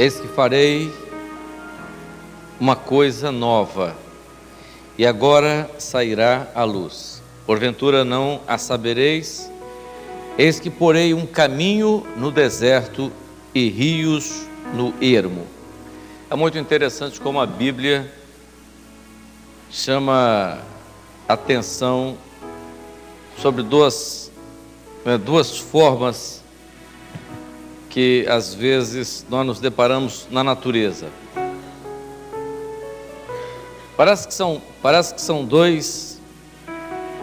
Eis que farei uma coisa nova, e agora sairá a luz. Porventura não a sabereis? Eis que porei um caminho no deserto e rios no ermo. É muito interessante como a Bíblia chama atenção sobre duas formas que às vezes nós nos deparamos na natureza. Parece que são dois,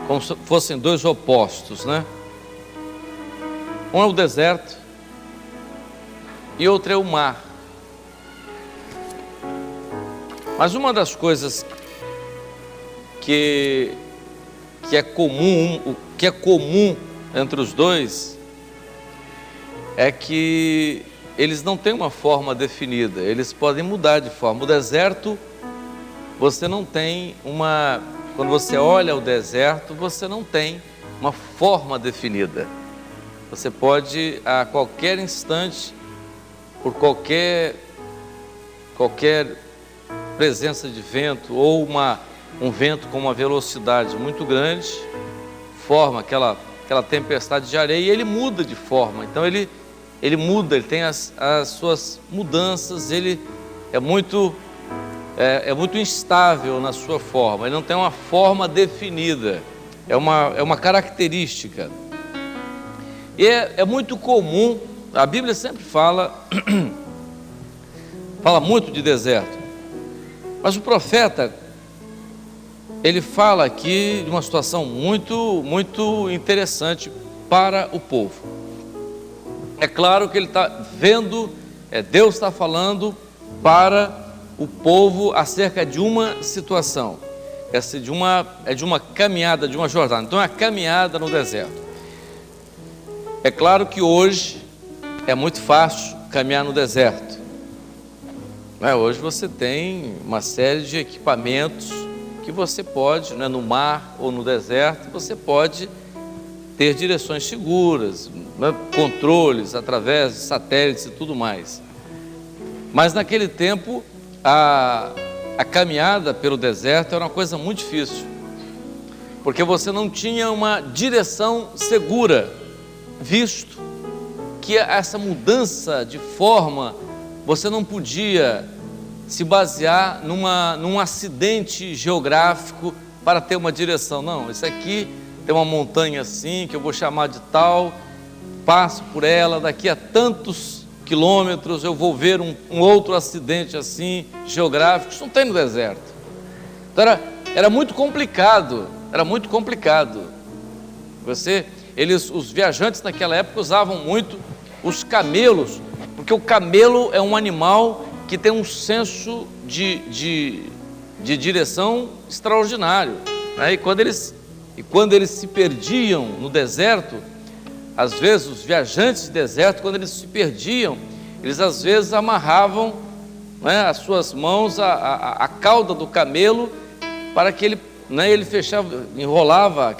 como se fossem dois opostos, né? Um é o deserto e outro é o mar. Mas uma das coisas que é comum entre os dois é que eles não têm uma forma definida, eles podem mudar de forma. O deserto, você não tem quando você olha o deserto, você não tem uma forma definida. Você pode, a qualquer instante, por qualquer presença de vento, ou um vento com uma velocidade muito grande, forma aquela tempestade de areia, e ele muda de forma. Então ele muda, ele tem as suas mudanças, ele é muito instável na sua forma, ele não tem uma forma definida, é uma característica. E é muito comum, a Bíblia sempre fala muito de deserto, mas o profeta, ele fala aqui de uma situação muito, muito interessante para o povo. É claro que ele está vendo, Deus está falando para o povo acerca de uma situação, de uma caminhada, de uma jornada. Então é a caminhada no deserto. É claro que hoje é muito fácil caminhar no deserto. Hoje você tem uma série de equipamentos que você pode, no mar ou no deserto, você pode ter direções seguras, controles através de satélites e tudo mais. Mas naquele tempo, a caminhada pelo deserto era uma coisa muito difícil, porque você não tinha uma direção segura, visto que essa mudança de forma, você não podia se basear num acidente geográfico para ter uma direção. Não, isso aqui tem uma montanha assim, que eu vou chamar de tal, passo por ela, daqui a tantos quilômetros eu vou ver um outro acidente assim, geográfico. Isso não tem no deserto. Então era muito complicado, os viajantes naquela época usavam muito os camelos, porque o camelo é um animal que tem um senso de direção extraordinário, né? E quando eles se perdiam no deserto, às vezes os viajantes de deserto, quando eles se perdiam, eles às vezes amarravam, né, as suas mãos à cauda do camelo, para que ele fechava, enrolava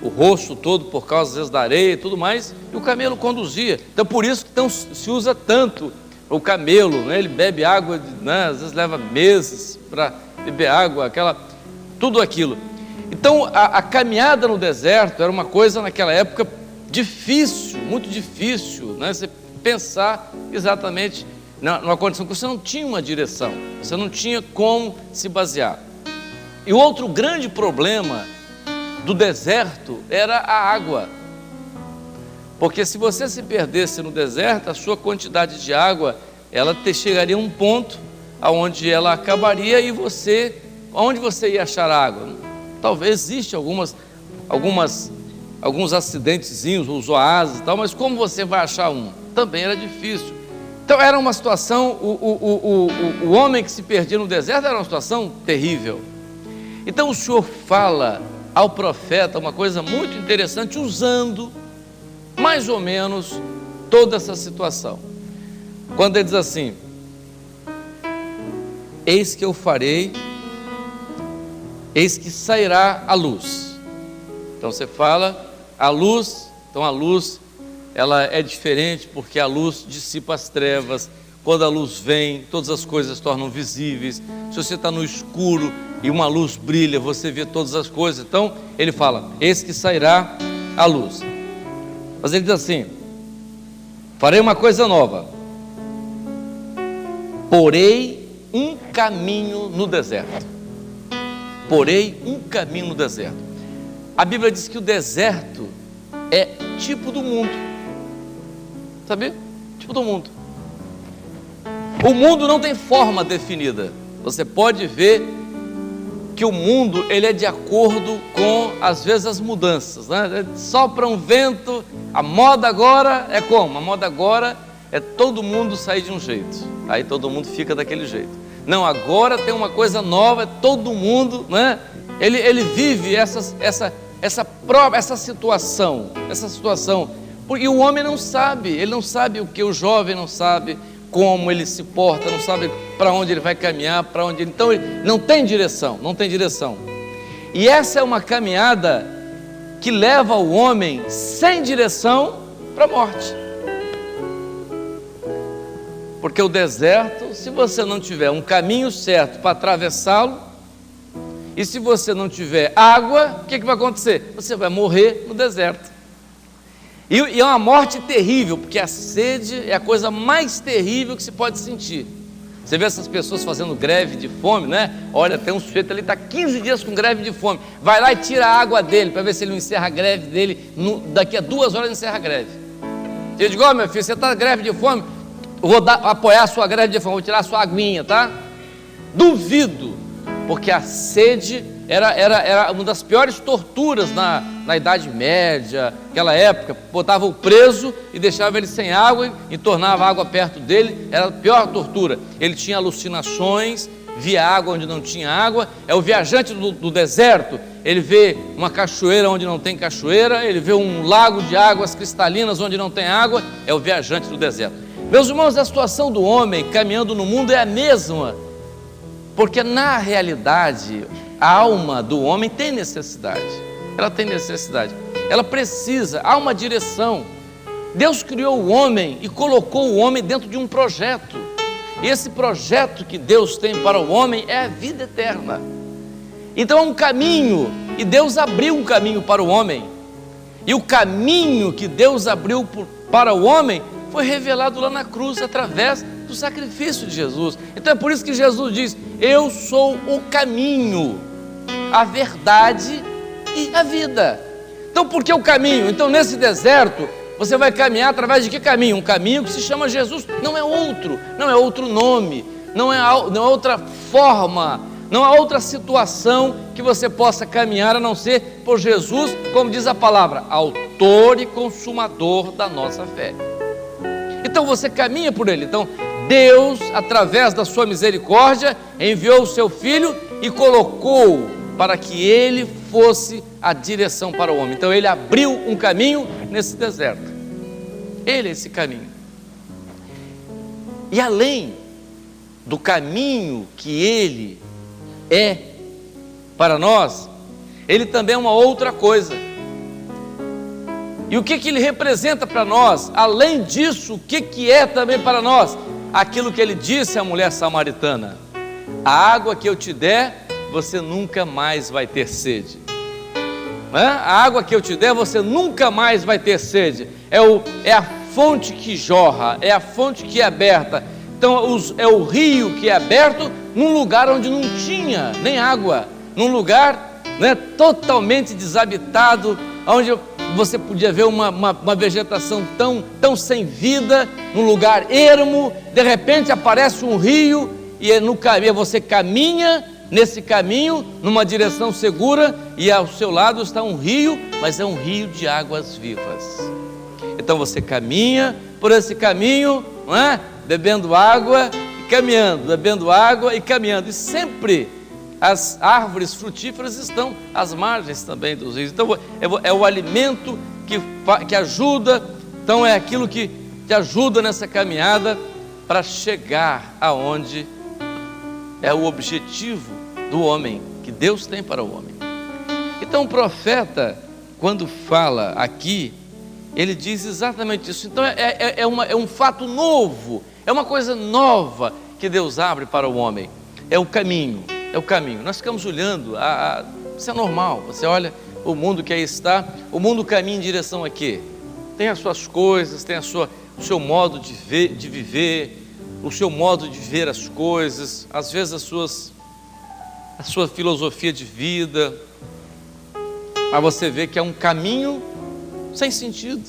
o rosto todo por causa às vezes da areia e tudo mais, e o camelo conduzia. Então por isso que se usa tanto o camelo, né? Ele bebe água, né? Às vezes leva meses para beber água, tudo aquilo. Então a caminhada no deserto era uma coisa naquela época difícil, muito difícil, né? Você pensar exatamente numa condição que você não tinha uma direção, você não tinha como se basear. E o outro grande problema do deserto era a água, porque se você se perdesse no deserto, a sua quantidade de água, ela chegaria a um ponto aonde ela acabaria, e onde você ia achar água? Talvez exista alguns acidentezinhos, os oásis e tal, mas como você vai achar um? Também era difícil. Então era uma situação, o homem que se perdia no deserto era uma situação terrível. Então o Senhor fala ao profeta uma coisa muito interessante, usando mais ou menos toda essa situação. Quando ele diz assim: eis que eu farei, eis que sairá a luz. Então você fala a luz, então a luz ela é diferente, porque a luz dissipa as trevas. quando a luz vem, todas as coisas se tornam visíveis. Se você está no escuro e uma luz brilha, você vê todas as coisas. Então ele fala: eis que sairá a luz. Mas ele diz assim: farei uma coisa nova, porei um caminho no deserto. Porei um caminho no deserto. A Bíblia diz que o deserto é tipo do mundo, sabia? Tipo do mundo. O mundo não tem forma definida. Você pode ver que o mundo, ele é de acordo com, às vezes, as mudanças, né? Sopra um vento. A moda agora é como? A moda agora é todo mundo sair de um jeito, aí todo mundo fica daquele jeito. Não, agora tem uma coisa nova, é todo mundo, né? Ele vive essa situação, porque o homem não sabe, ele não sabe o que, o jovem não sabe como ele se porta, não sabe para onde ele vai caminhar, para onde então ele não tem direção, E essa é uma caminhada que leva o homem sem direção para a morte. Porque o deserto, se você não tiver um caminho certo para atravessá-lo, e se você não tiver água, o que vai acontecer? Você vai morrer no deserto. E é uma morte terrível, porque a sede é a coisa mais terrível que se pode sentir. Você vê essas pessoas fazendo greve de fome, né? Olha, tem um sujeito ali, está 15 dias com greve de fome. Vai lá e tira a água dele, para ver se ele não encerra a greve dele. Daqui a 2 horas ele encerra a greve. Eu digo: meu filho, você está greve de fome, eu vou apoiar a sua greve de fome, vou tirar a sua aguinha, tá? Duvido, porque a sede era uma das piores torturas na Idade Média, aquela época. Botava o preso e deixava ele sem água e tornava a água perto dele, era a pior tortura. Ele tinha alucinações, via água onde não tinha água. É o viajante do deserto, ele vê uma cachoeira onde não tem cachoeira, ele vê um lago de águas cristalinas onde não tem água, é o viajante do deserto. Meus irmãos, a situação do homem caminhando no mundo é a mesma, porque na realidade a alma do homem tem necessidade, ela precisa, há uma direção. Deus criou o homem e colocou o homem dentro de um projeto, e esse projeto que Deus tem para o homem é a vida eterna. Então é um caminho, e Deus abriu um caminho para o homem, e o caminho que Deus abriu para o homem foi revelado lá na cruz, através do sacrifício de Jesus. Então é por isso que Jesus diz: eu sou o caminho, a verdade e a vida. Então por que o caminho? Então nesse deserto você vai caminhar através de que caminho? Um caminho que se chama Jesus. Não é outro nome, não é outra forma, não há outra situação que você possa caminhar a não ser por Jesus, como diz a palavra, autor e consumador da nossa fé. Então você caminha por ele. Então Deus, através da sua misericórdia, enviou o seu Filho e colocou para que ele fosse a direção para o homem. Então ele abriu um caminho nesse deserto. Ele é esse caminho. E além do caminho que ele é para nós, ele também é uma outra coisa. E o que ele representa para nós? Além disso, o que é também para nós? Aquilo que ele disse à mulher samaritana: a água que eu te der, você nunca mais vai ter sede. A água que eu te der, você nunca mais vai ter sede. É a fonte que jorra, é a fonte que é aberta. Então é o rio que é aberto num lugar onde não tinha nem água, num lugar, né, totalmente desabitado, onde você podia ver uma vegetação tão sem vida, num lugar ermo. De repente aparece um rio, e no caminho você caminha nesse caminho, numa direção segura, e ao seu lado está um rio, mas é um rio de águas vivas. Então você caminha por esse caminho, não é? Bebendo água e caminhando, bebendo água e caminhando, e sempre as árvores frutíferas estão às margens também dos rios. Então é o alimento que ajuda, então é aquilo que te ajuda nessa caminhada para chegar aonde é o objetivo do homem, que Deus tem para o homem. Então o profeta, quando fala aqui, ele diz exatamente isso. Então é um fato novo, é uma coisa nova que Deus abre para o homem. É o caminho. Nós ficamos olhando, isso é normal, você olha o mundo que aí está, o mundo caminha em direção a quê? Tem as suas coisas, tem o seu modo de viver, o seu modo de ver as coisas, às vezes a sua filosofia de vida, mas você vê que é um caminho sem sentido,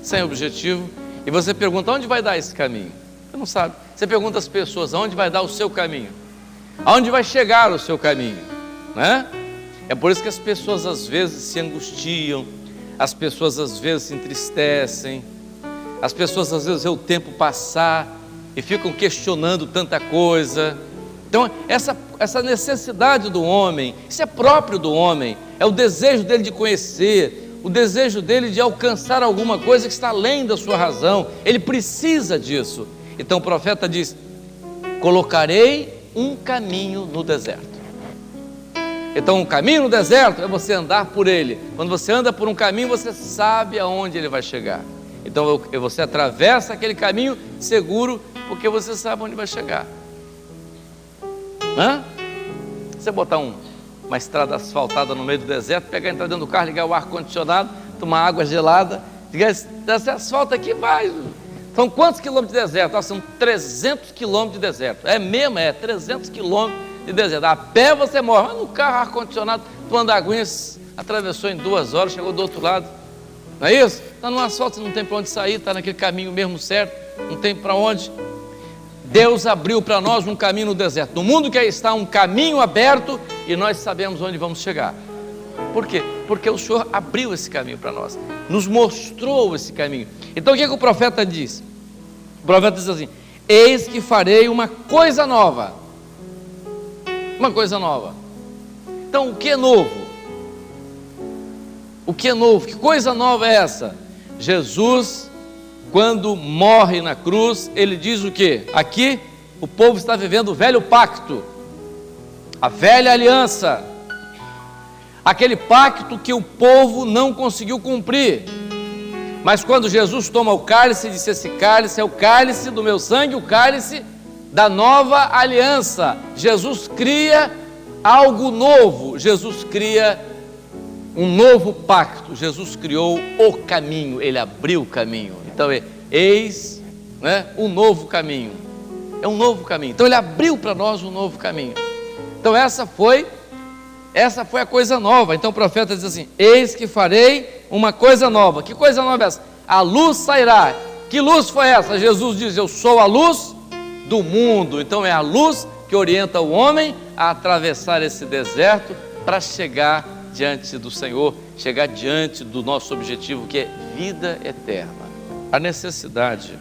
sem objetivo, e você pergunta, aonde vai dar esse caminho? Você não sabe. Você pergunta às pessoas, aonde vai dar o seu caminho? Aonde vai chegar o seu caminho? Né? É por isso que as pessoas às vezes se angustiam, as pessoas às vezes se entristecem, as pessoas às vezes vê o tempo passar e ficam questionando tanta coisa. Então essa necessidade do homem, isso é próprio do homem, é o desejo dele de conhecer, o desejo dele de alcançar alguma coisa que está além da sua razão, ele precisa disso. Então o profeta diz, colocarei um caminho no deserto. Então um caminho no deserto é você andar por ele. Quando você anda por um caminho, você sabe aonde ele vai chegar. Então você atravessa aquele caminho seguro, porque você sabe onde vai chegar. Você botar uma estrada asfaltada no meio do deserto, pegar, entrar dentro do carro, ligar o ar-condicionado, tomar água gelada, esse asfalto aqui vai. São quantos quilômetros de deserto? São 300 quilômetros de deserto. É mesmo, 300 quilômetros de deserto. A pé você morre, mas no carro ar-condicionado, tomando aguinha, atravessou em 2 horas, chegou do outro lado. Não é isso? Está no asfalto, você não tem para onde sair, está naquele caminho mesmo certo, não tem para onde. Deus abriu para nós um caminho no deserto. No mundo que aí está um caminho aberto e nós sabemos onde vamos chegar. Por quê? Porque o Senhor abriu esse caminho para nós, nos mostrou esse caminho. Então o que o profeta diz? O profeta diz assim, eis que farei uma coisa nova. Uma coisa nova. Então o que é novo? O que é novo? Que coisa nova é essa? Jesus, quando morre na cruz, ele diz o quê? Aqui o povo está vivendo o velho pacto, a velha aliança, aquele pacto que o povo não conseguiu cumprir. Mas quando Jesus toma o cálice, diz, esse cálice é o cálice do meu sangue, o cálice da nova aliança. Jesus cria algo novo, Jesus cria um novo pacto, Jesus criou o caminho, ele abriu o caminho. Então eis, um novo caminho, é um novo caminho. Então ele abriu para nós um novo caminho. Então essa foi a coisa nova. Então o profeta diz assim, eis que farei uma coisa nova. Que coisa nova é essa? A luz sairá. Que luz foi essa? Jesus diz, eu sou a luz do mundo. Então é a luz que orienta o homem a atravessar esse deserto para chegar diante do Senhor, chegar diante do nosso objetivo, que é vida eterna. A necessidade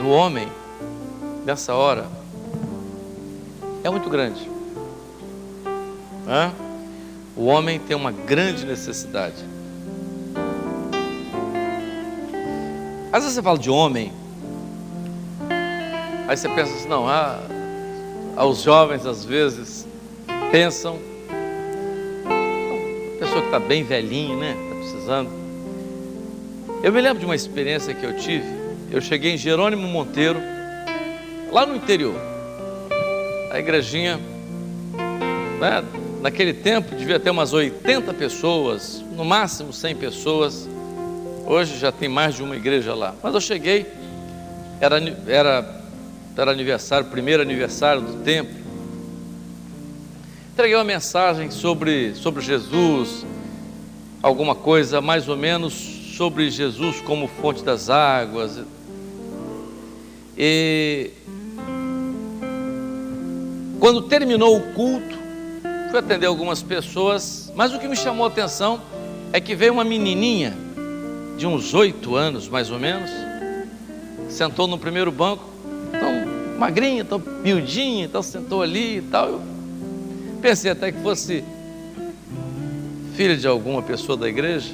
do homem nessa hora é muito grande. O homem tem uma grande necessidade. Às vezes você fala de homem, aí você pensa assim, não, os jovens às vezes pensam, a pessoa que está bem velhinha, né, está precisando. Eu me lembro de uma experiência que eu tive. Eu cheguei em Jerônimo Monteiro, lá no interior, a igrejinha, naquele tempo devia ter umas 80 pessoas, no máximo 100 pessoas. Hoje já tem mais de uma igreja lá. Mas eu cheguei, era aniversário, primeiro aniversário do templo. Entreguei uma mensagem sobre Jesus, alguma coisa mais ou menos sobre Jesus como fonte das águas. E quando terminou o culto, fui atender algumas pessoas, mas o que me chamou a atenção é que veio uma menininha de uns 8 anos mais ou menos, sentou no primeiro banco, tão magrinha, tão miudinha, então sentou ali e tal. Eu pensei até que fosse filha de alguma pessoa da igreja.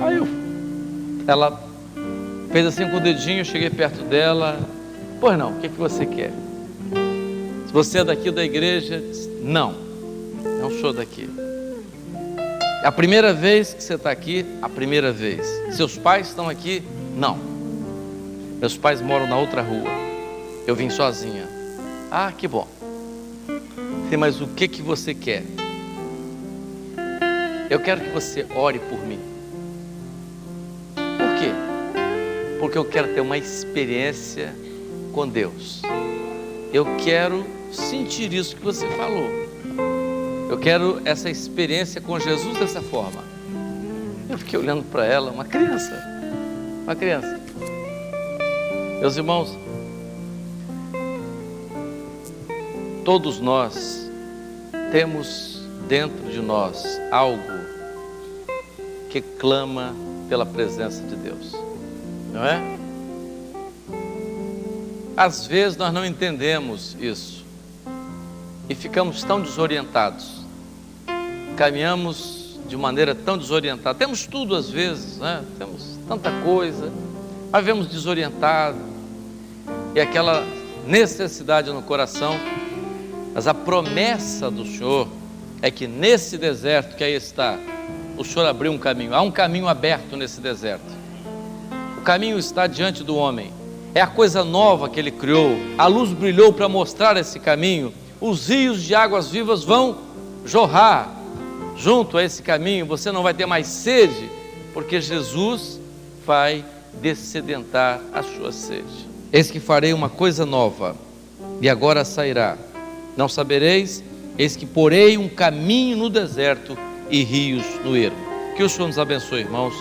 Aí ela fez assim com o dedinho, eu cheguei perto dela. Pois não, o que você quer? Se você é daqui da igreja, disse, não sou daqui. É a primeira vez que você está aqui? A primeira vez. Seus pais estão aqui? Não. Meus pais moram na outra rua. Eu vim sozinha. Ah, que bom. Sim, mas o que você quer? Eu quero que você ore por mim. Por quê? Porque eu quero ter uma experiência com Deus. Eu quero sentir isso que você falou. Eu quero essa experiência com Jesus dessa forma. Eu fiquei olhando para ela, uma criança. Uma criança. Meus irmãos, todos nós temos dentro de nós algo que clama pela presença de Deus, não é? Às vezes nós não entendemos isso e ficamos tão desorientados, caminhamos de maneira tão desorientada, temos tudo às vezes, né? Temos tanta coisa, mas vemos desorientado e aquela necessidade no coração. Mas a promessa do Senhor é que nesse deserto que aí está, o Senhor abriu um caminho. Há um caminho aberto nesse deserto. O caminho está diante do homem. É a coisa nova que Ele criou. A luz brilhou para mostrar esse caminho. Os rios de águas vivas vão jorrar junto a esse caminho. Você não vai ter mais sede, porque Jesus vai dessedentar a sua sede. Eis que farei uma coisa nova, e agora sairá. Não sabereis, eis que porei um caminho no deserto e rios no ermo. Que o Senhor nos abençoe, irmãos.